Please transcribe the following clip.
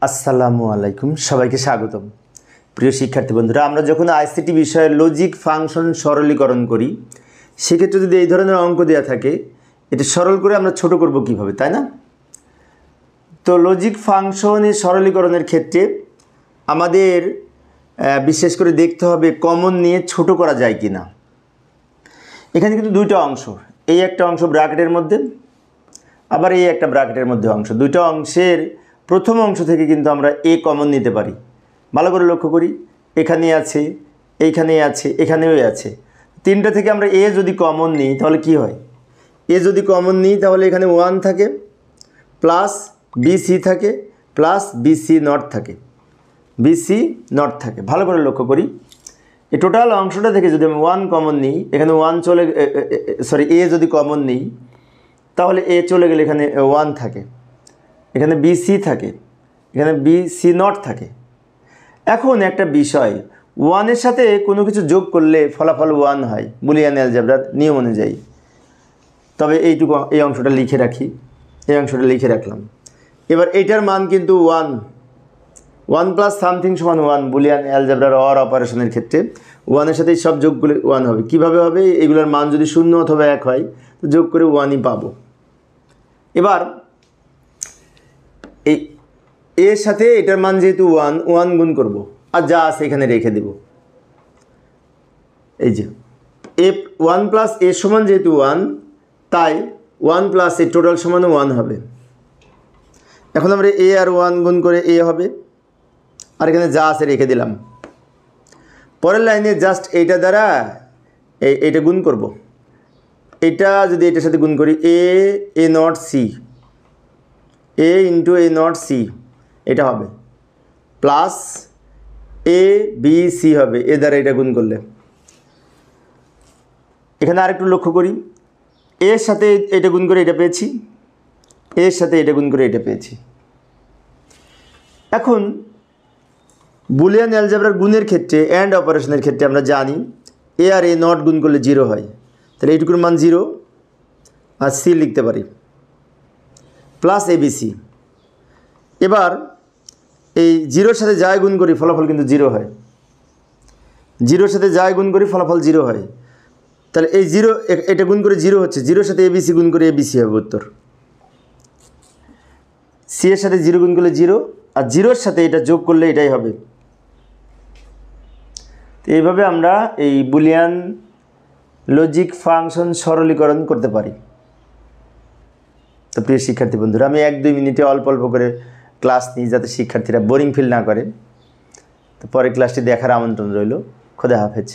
আসসালামু আলাইকুম, সবাইকে স্বাগতম। প্রিয় শিক্ষার্থী বন্ধুরা, আমরা যখন আইসিটি বিষয়ে লজিক ফাংশন সরলীকরণ করি, সেক্ষেত্রে যদি এই ধরনের অঙ্ক দেওয়া থাকে, এটা সরল করে আমরা ছোট করব কিভাবে, তাই না? তো লজিক ফাংশনের সরলীকরণের ক্ষেত্রে আমাদের বিশেষ করে দেখতে হবে কমন নিয়ে ছোট করা যায় কি না। এখানে কিন্তু দুইটা অংশ, এই একটা অংশ ব্র্যাকেটের মধ্যে, আবার এই একটা ব্র্যাকেটের মধ্যে অংশ। দুইটা অংশের প্রথম অংশ থেকে কিন্তু আমরা এ কমন নিতে পারি। ভালো করে লক্ষ্য করি, এখানে আছে, এইখানে আছে, এখানেও আছে। তিনটা থেকে আমরা এ যদি কমন নিই তাহলে কি হয়? এ যদি কমন নিই তাহলে এখানে 1 থাকে, প্লাস বিসি থাকে, প্লাস বিসি নট থাকে, বিসি নট থাকে। ভালো করে লক্ষ্য করি, এই টোটাল অংশটা থেকে যদি আমি 1 কমন নিই, এখানে 1 চলে, এ যদি কমন নিই তাহলে এ চলে গেলে এখানে 1 থাকে, এখানে বিসি থাকে, এখানে বিসি নট থাকে। এখন একটা বিষয়, 1-এর সাথে কোনো কিছু যোগ করলে ফলাফল 1 হয় বুলিয়ান অ্যালজেব্রার নিয়ম অনুযায়ী। তবে এইটুকু, এই অংশটা লিখে রাখি, এই অংশটা লিখে রাখলাম। এবার এইটার মান কিন্তু 1 প্লাস সামথিং সমান 1 বুলিয়ান অ্যালজেব্রার অর অপারেশনের ক্ষেত্রে 1-এর সাথে সব যোগগুলো 1 হবে। কিভাবে হবে? এগুলোর মান যদি 0 অথবা 1 হয় তো যোগ করে 1ই পাবো। এবার এই এর সাথে এটার মান যেহেতু 1 গুণ করব, আর যা আছে এখানে রেখে দেব। এই যে এ 1 প্লাস এ সমান যেহেতু 1, তাই 1 প্লাস এ টোটাল সমান 1 হবে। এখন আমরা এ আর 1 গুণ করে এ হবে, আর এখানে যা আছে রেখে দিলাম। পরের লাইনে জাস্ট এইটা দ্বারা এইটা গুণ করব। এটা যদি এটার সাথে গুণ করি, A not C, A into A not C, এটা হবে প্লাস এ বি সি হবে এ দ্বারা এটা গুণ করলে। এখানে আরেকটু লক্ষ্য করি, এর সাথে এটা গুণ করে এটা পেয়েছি, এর সাথে এটা গুণ করে এটা পেয়েছি। এখন বুলিয়ান অ্যালজেব্রার গুণের ক্ষেত্রে, অ্যান্ড অপারেশনের ক্ষেত্রে আমরা জানি এ আর এ নট গুণ করলে 0 হয়। তাহলে এইটুকুর মান 0, আর সি লিখতে পারি প্লাস এবিসি। এবার এই 0-র সাথে যাই গুণ করি ফলাফল কিন্তু 0 হয়, 0-র সাথে যাই গুণ করি ফলাফল 0 হয়। তাহলে এই 0, এটা গুণ করে 0 হচ্ছে, 0-র সাথে এবিসি গুণ করে এবিসি হবে উত্তর। সি এর সাথে 0 গুণ করলে 0, আর 0-র সাথে এটা যোগ করলে এটাই হবে। তো এইভাবে আমরা এই বুলিয়ান লজিক ফাংশন সরলীকরণ করতে পারি। তো প্রিয় শিক্ষার্থী বন্ধুরা, আমি 1-2 মিনিটে অল্প অল্প করে ক্লাস নিই যাতে শিক্ষার্থীরা বোরিং ফিল না করে। তো পরে ক্লাসটি দেখার আমন্ত্রণ রইল। খোদা হাফেজ।